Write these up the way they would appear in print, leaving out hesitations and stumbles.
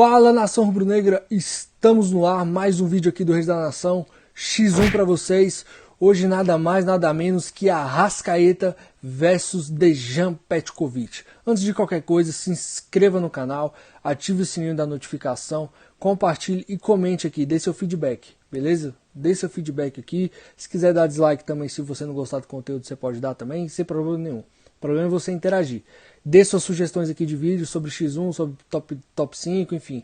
Fala, nação rubro-negra, estamos no ar, mais um vídeo aqui do Reis da Nação, X1 para vocês. Hoje nada mais, nada menos que Arrascaeta versus Dejan Petkovic. Antes de qualquer coisa, se inscreva no canal, ative o sininho da notificação, compartilhe e comente aqui, dê seu feedback, beleza? Dê seu feedback aqui, se quiser dar dislike também, se você não gostar do conteúdo, você pode dar também, sem problema nenhum. O problema é você interagir. Dê suas sugestões aqui de vídeo sobre X1, sobre top 5, enfim.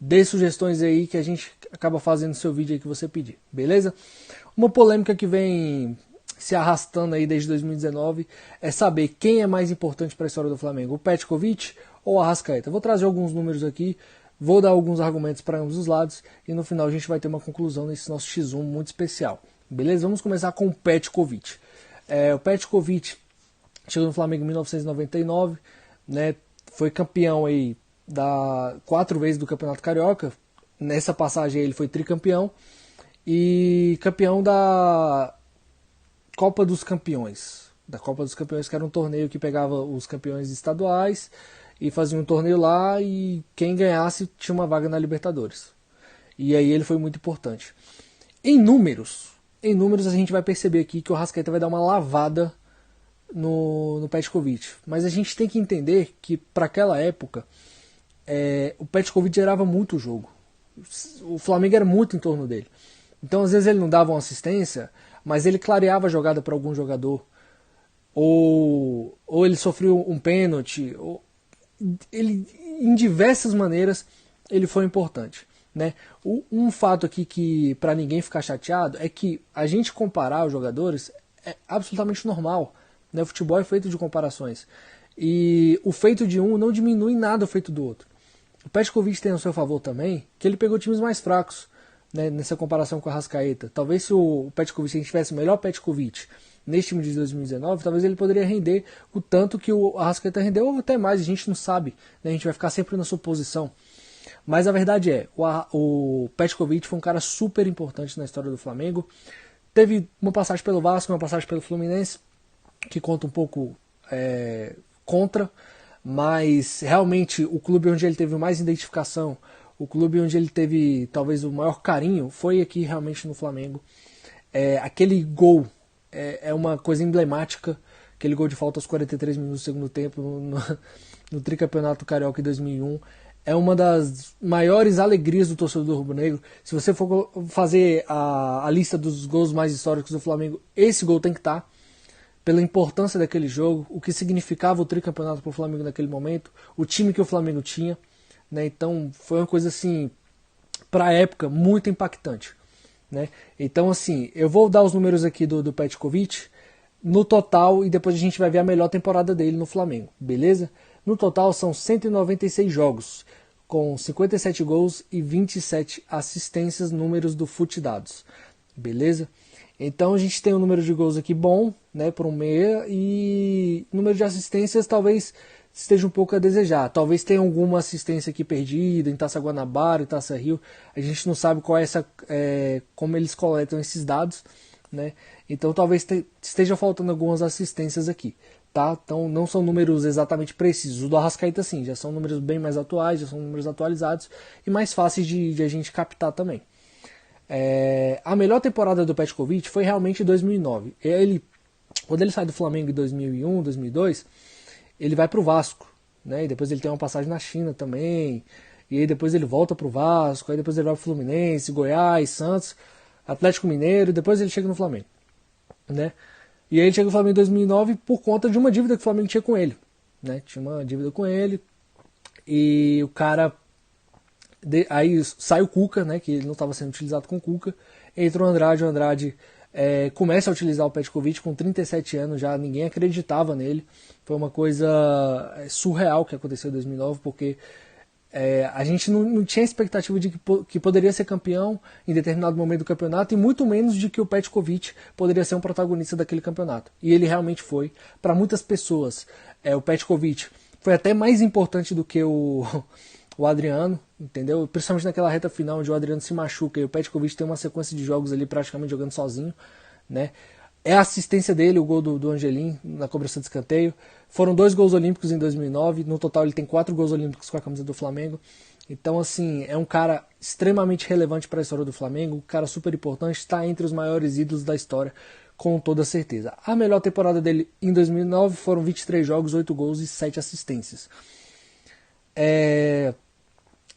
Dê sugestões aí que a gente acaba fazendo seu vídeo aí que você pedir, beleza? Uma polêmica que vem se arrastando aí desde 2019 é saber quem é mais importante para a história do Flamengo, o Petkovic ou o Arrascaeta. Vou trazer alguns números aqui, vou dar alguns argumentos para ambos os lados e no final a gente vai ter uma conclusão nesse nosso X1 muito especial, beleza? Vamos começar com o Petkovic. O Petkovic chegou no Flamengo em 1999, né? Foi campeão aí 4 vezes do Campeonato Carioca. Nessa passagem ele foi tricampeão e campeão da Copa dos Campeões. Da Copa dos Campeões, que era um torneio que pegava os campeões estaduais e fazia um torneio lá e quem ganhasse tinha uma vaga na Libertadores. E aí ele foi muito importante. Em números a gente vai perceber aqui que o Arrascaeta vai dar uma lavada no Petkovic, mas a gente tem que entender que para aquela época o Petkovic gerava muito o jogo, o Flamengo era muito em torno dele, então às vezes ele não dava uma assistência, mas ele clareava a jogada para algum jogador, ou ele sofreu um pênalti, ele em diversas maneiras ele foi importante, né? Um fato aqui que para ninguém ficar chateado é que a gente comparar os jogadores é absolutamente normal. O futebol é feito de comparações. E o feito de um não diminui nada o feito do outro. O Petkovic tem ao seu favor também que ele pegou times mais fracos, né, nessa comparação com a Arrascaeta. Talvez se o Petkovic, se a gente tivesse o melhor Petkovic neste time de 2019, talvez ele poderia render o tanto que o Arrascaeta rendeu ou até mais. A gente não sabe, né, a gente vai ficar sempre na suposição. Mas a verdade é, o Petkovic foi um cara super importante na história do Flamengo. Teve uma passagem pelo Vasco, uma passagem pelo Fluminense, que conta um pouco contra, mas realmente o clube onde ele teve mais identificação, o clube onde ele teve talvez o maior carinho, foi aqui realmente no Flamengo. Aquele gol é uma coisa emblemática, aquele gol de falta aos 43 minutos do segundo tempo no tricampeonato carioca em 2001, é uma das maiores alegrias do torcedor rubro-negro. Se você for fazer a lista dos gols mais históricos do Flamengo, esse gol tem que estar, pela importância daquele jogo, o que significava o tricampeonato para o Flamengo naquele momento, o time que o Flamengo tinha, né? Então foi uma coisa assim, para a época, muito impactante, né? Então assim, eu vou dar os números aqui do Petkovic no total e depois a gente vai ver a melhor temporada dele no Flamengo, beleza? No total são 196 jogos, com 57 gols e 27 assistências, números do FUT Dados, beleza? Então a gente tem um número de gols aqui bom, né, por um meia, e número de assistências talvez esteja um pouco a desejar. Talvez tenha alguma assistência aqui perdida em Taça Guanabara e Taça Rio. A gente não sabe qual é como eles coletam esses dados, né? Então talvez esteja faltando algumas assistências aqui, tá? Então não são números exatamente precisos. O do Arrascaeta sim, já são números bem mais atuais, já são números atualizados e mais fáceis de a gente captar também. A melhor temporada do Petkovic foi realmente em 2009. Quando ele sai do Flamengo em 2001, 2002, ele vai para o Vasco, né? E depois ele tem uma passagem na China também, e aí depois ele volta para o Vasco, aí depois ele vai para o Fluminense, Goiás, Santos, Atlético Mineiro, e depois ele chega no Flamengo, né? E aí ele chega no Flamengo em 2009 por conta de uma dívida que o Flamengo tinha com ele, né? Tinha uma dívida com ele, e o cara... Aí sai o Cuca, né, que ele não estava sendo utilizado com o Cuca, entrou o Andrade começa a utilizar o Petkovic com 37 anos já, ninguém acreditava nele, foi uma coisa surreal que aconteceu em 2009, porque a gente não tinha expectativa de que poderia ser campeão em determinado momento do campeonato, e muito menos de que o Petkovic poderia ser um protagonista daquele campeonato, e ele realmente foi. Para muitas pessoas, o Petkovic foi até mais importante do que o Adriano, entendeu? Principalmente naquela reta final onde o Adriano se machuca e o Petkovic tem uma sequência de jogos ali praticamente jogando sozinho, né? É a assistência dele, o gol do Angelim na cobrança de escanteio. Foram 2 gols olímpicos em 2009, no total ele tem 4 gols olímpicos com a camisa do Flamengo. Então, assim, é um cara extremamente relevante para a história do Flamengo, um cara super importante, está entre os maiores ídolos da história, com toda certeza. A melhor temporada dele em 2009 foram 23 jogos, 8 gols e 7 assistências.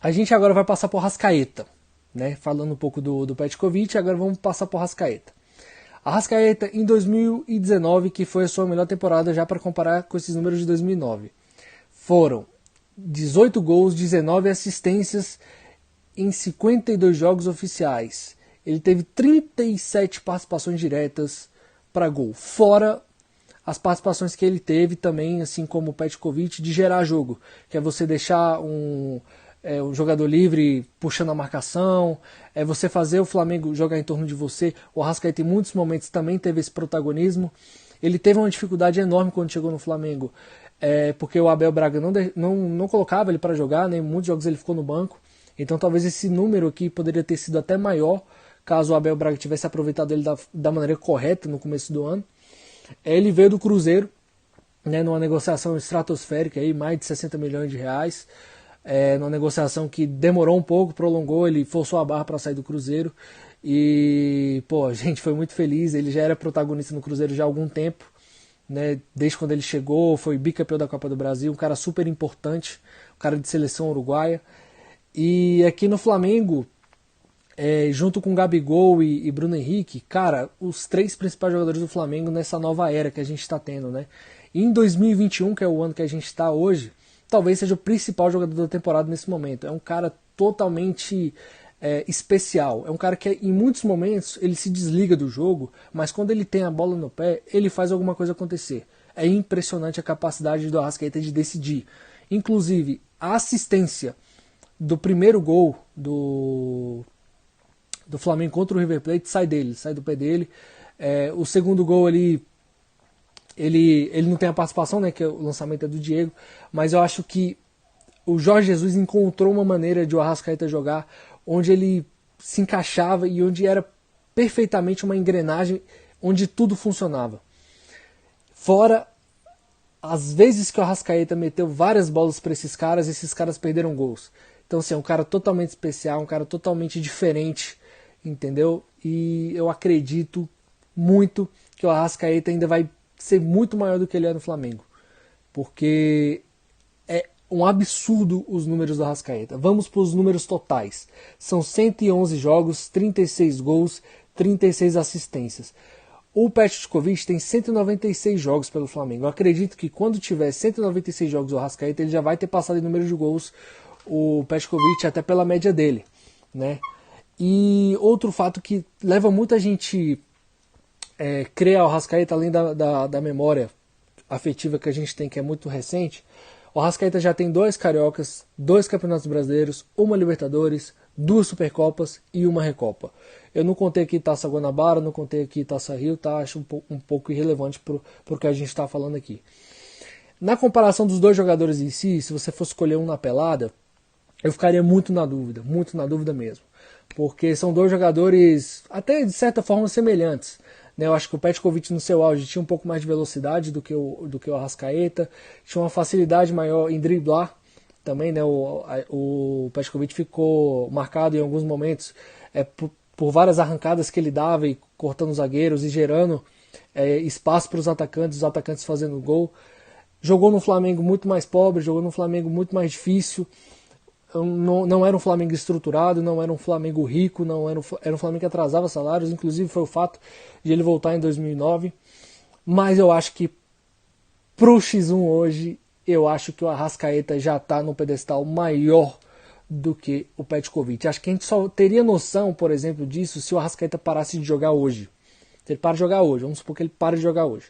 A gente agora vai passar por Arrascaeta, né? Falando um pouco do Petkovic, agora vamos passar por Arrascaeta. Arrascaeta em 2019, que foi a sua melhor temporada já para comparar com esses números de 2009. Foram 18 gols, 19 assistências em 52 jogos oficiais. Ele teve 37 participações diretas para gol, fora as participações que ele teve também, assim como o Petkovic, de gerar jogo, que é você deixar um jogador livre puxando a marcação, é você fazer o Flamengo jogar em torno de você. O Arrascaeta em muitos momentos também teve esse protagonismo. Ele teve uma dificuldade enorme quando chegou no Flamengo, porque o Abel Braga não colocava ele para jogar, né? Em muitos jogos ele ficou no banco. Então talvez esse número aqui poderia ter sido até maior, caso o Abel Braga tivesse aproveitado ele da maneira correta no começo do ano. Ele veio do Cruzeiro, né, numa negociação estratosférica, aí, mais de 60 milhões de reais, numa negociação que demorou um pouco, prolongou, ele forçou a barra para sair do Cruzeiro. E, pô, a gente foi muito feliz, ele já era protagonista no Cruzeiro já há algum tempo, né, desde quando ele chegou, foi bicampeão da Copa do Brasil, um cara super importante, um cara de seleção uruguaia. E aqui no Flamengo, junto com Gabigol e Bruno Henrique, cara, os três principais jogadores do Flamengo nessa nova era que a gente está tendo, né? E em 2021, que é o ano que a gente está hoje, talvez seja o principal jogador da temporada nesse momento. É um cara totalmente especial. É um cara que em muitos momentos ele se desliga do jogo, mas quando ele tem a bola no pé, ele faz alguma coisa acontecer. É impressionante a capacidade do Arrascaeta de decidir. Inclusive, a assistência do primeiro gol do Flamengo contra o River Plate sai do pé dele. O segundo gol ele não tem a participação, né, que o lançamento é do Diego, mas eu acho que o Jorge Jesus encontrou uma maneira de o Arrascaeta jogar onde ele se encaixava e onde era perfeitamente uma engrenagem onde tudo funcionava. Fora as vezes que o Arrascaeta meteu várias bolas para esses caras perderam gols. Então, assim, é um cara totalmente especial, um cara totalmente diferente, entendeu? E eu acredito muito que o Arrascaeta ainda vai ser muito maior do que ele é no Flamengo, porque é um absurdo os números do Arrascaeta. Vamos para os números totais. São 111 jogos, 36 gols, 36 assistências. O Petkovic tem 196 jogos pelo Flamengo. Eu acredito que quando tiver 196 jogos o Arrascaeta, ele já vai ter passado em número de gols o Petkovic até pela média dele, né? E outro fato que leva muita gente crer ao Arrascaeta, além da memória afetiva que a gente tem, que é muito recente, o Arrascaeta já tem 2 cariocas, 2 campeonatos brasileiros, uma Libertadores, 2 Supercopas e uma Recopa. Eu não contei aqui Taça Guanabara, não contei aqui Taça Rio, tá? Acho um pouco irrelevante pro que a gente está falando aqui. Na comparação dos dois jogadores em si, se você fosse escolher um na pelada, eu ficaria muito na dúvida mesmo. Porque são dois jogadores até de certa forma semelhantes. Né? Eu acho que o Petkovic no seu auge tinha um pouco mais de velocidade do que o Arrascaeta, tinha uma facilidade maior em driblar também. Né? O Petkovic ficou marcado em alguns momentos por várias arrancadas que ele dava e cortando os zagueiros e gerando espaço para os atacantes fazendo gol. Jogou no Flamengo muito mais pobre, jogou no Flamengo muito mais difícil. Não era um Flamengo estruturado, não era um Flamengo rico, era um Flamengo que atrasava salários, inclusive foi o fato de ele voltar em 2009. Mas eu acho que pro X1 hoje, eu acho que o Arrascaeta já está no pedestal maior do que o Petkovic. Acho que a gente só teria noção, por exemplo, disso se o Arrascaeta parasse de jogar hoje. Se ele para de jogar hoje, vamos supor que ele pare de jogar hoje,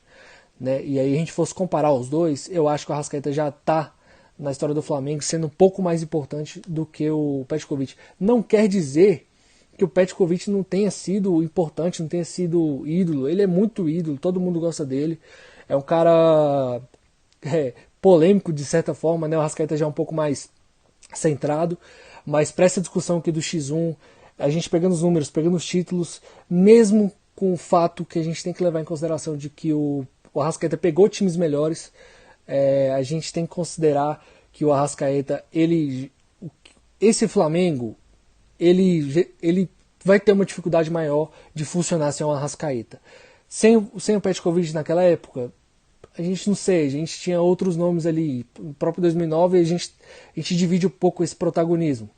né? E aí a gente fosse comparar os dois, eu acho que o Arrascaeta já está na história do Flamengo sendo um pouco mais importante do que o Petkovic. Não quer dizer que o Petkovic não tenha sido importante, não tenha sido ídolo. Ele é muito ídolo, todo mundo gosta dele. É um cara polêmico de certa forma, né? O Arrascaeta já é um pouco mais centrado, mas para essa discussão aqui do X1, a gente pegando os números, pegando os títulos, mesmo com o fato que a gente tem que levar em consideração de que o Arrascaeta pegou times melhores, a gente tem que considerar que o Arrascaeta, esse Flamengo, ele vai ter uma dificuldade maior de funcionar sem o Arrascaeta. Sem o Petkovic naquela época, a gente não sei, a gente tinha outros nomes ali. No próprio 2009 a gente divide um pouco esse protagonismo.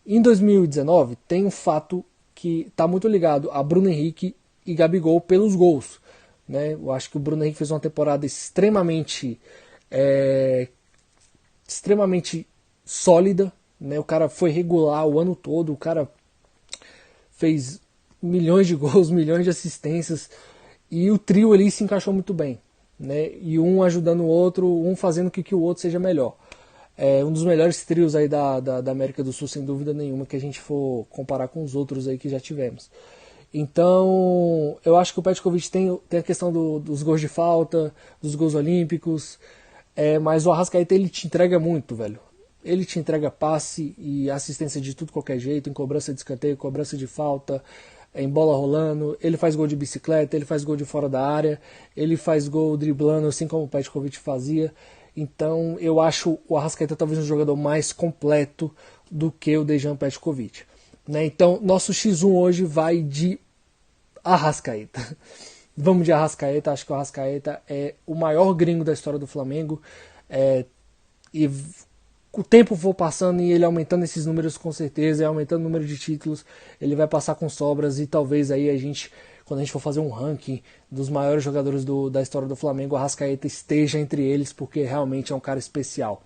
Em 2019 tem um fato que está muito ligado a Bruno Henrique e Gabigol pelos gols. Né? Eu acho que o Bruno Henrique fez uma temporada extremamente sólida. Né? O cara foi regular o ano todo, o cara fez milhões de gols, milhões de assistências, e o trio ali se encaixou muito bem. Né? E um ajudando o outro, um fazendo com que o outro seja melhor. É um dos melhores trios aí da América do Sul, sem dúvida nenhuma, que a gente for comparar com os outros aí que já tivemos. Então, eu acho que o Petkovic tem a questão dos gols de falta, dos gols olímpicos, mas o Arrascaeta, ele te entrega muito, velho. Ele te entrega passe e assistência de tudo qualquer jeito, em cobrança de escanteio, cobrança de falta, em bola rolando. Ele faz gol de bicicleta, ele faz gol de fora da área, ele faz gol driblando, assim como o Petkovic fazia. Então eu acho o Arrascaeta talvez um jogador mais completo do que o Dejan Petkovic. Né? Então nosso X1 hoje vai de Arrascaeta. Vamos de Arrascaeta, acho que o Arrascaeta é o maior gringo da história do Flamengo. E o tempo for passando e ele aumentando esses números com certeza, aumentando o número de títulos, ele vai passar com sobras e talvez aí quando a gente for fazer um ranking dos maiores jogadores da história do Flamengo, o Arrascaeta esteja entre eles, porque realmente é um cara especial.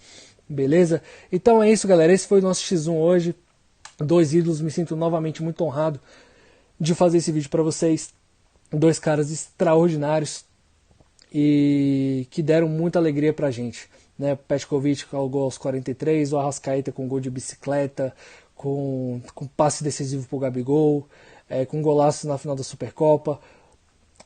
Beleza? Então é isso, galera. Esse foi o nosso X1 hoje. 2 ídolos, me sinto novamente muito honrado de fazer esse vídeo para vocês. 2 caras extraordinários e que deram muita alegria pra gente. Né? Petkovic com o gol aos 43, o Arrascaeta com gol de bicicleta, com passe decisivo pro Gabigol, com golaço na final da Supercopa.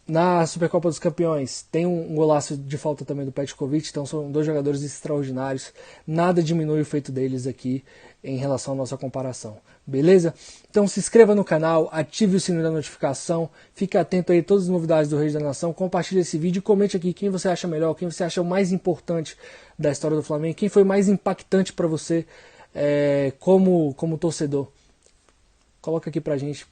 Na Supercopa dos Campeões tem um golaço de falta também do Petkovic, então são 2 jogadores extraordinários. Nada diminui o feito deles aqui em relação à nossa comparação. Beleza? Então se inscreva no canal, ative o sininho da notificação, fique atento aí a todas as novidades do Reis da Nação, compartilhe esse vídeo e comente aqui quem você acha melhor, quem você acha o mais importante da história do Flamengo, quem foi mais impactante para você como torcedor. Coloca aqui pra gente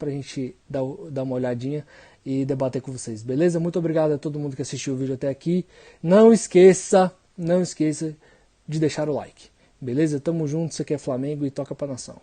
dar uma olhadinha e debater com vocês, beleza? Muito obrigado a todo mundo que assistiu o vídeo até aqui. Não esqueça de deixar o like, beleza? Tamo junto, isso aqui é Flamengo e toca pra nação.